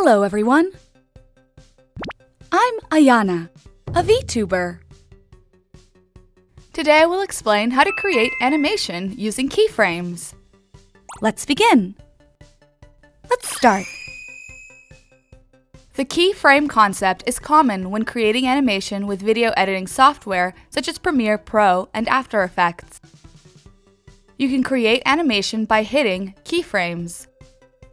Hello everyone! I'm AYANA, a Vtuber. Today we'll explain how to create animation using keyframes. Let's begin! Let's start! The keyframe concept is common when creating animation with video editing software such as Premiere Pro and After Effects. You can create animation by hitting keyframes.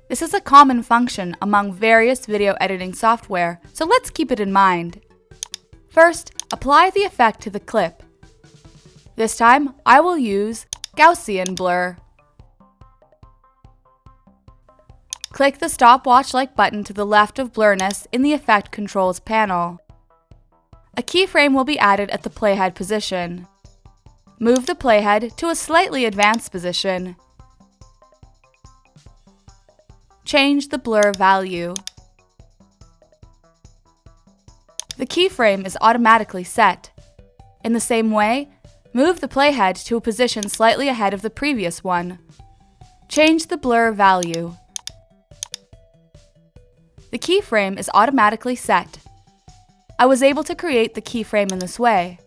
This is a common function among various video editing software, so let's keep it in mind. First, apply the effect to the clip. This time, I will use Gaussian blur. Click the stopwatch-like button to the left of blurriness in the Effect Controls panel. A keyframe will be added at the playhead position. Move the playhead to a slightly advanced position. Change the blur value. The keyframe is automatically set. In the same way, move the playhead to a position slightly ahead of the previous one. Change the blur value. The keyframe is automatically set. I was able to create the keyframe in this way.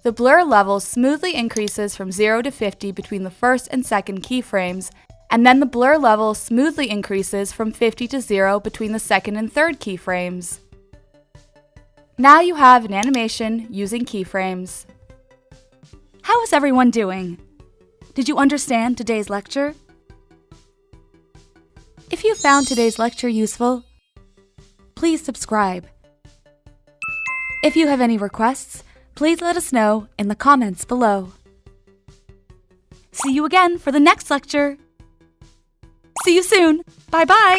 The blur level smoothly increases from 0 to 50 between the first and second keyframes, and then the blur level smoothly increases from 50 to 0 between the second and third keyframes. Now you have an animation using keyframes. How is everyone doing? Did you understand today's lecture? If you found today's lecture useful, please subscribe. If you have any requests, please let us know in the comments below. See you again for the next lecture. See you soon. Bye-bye.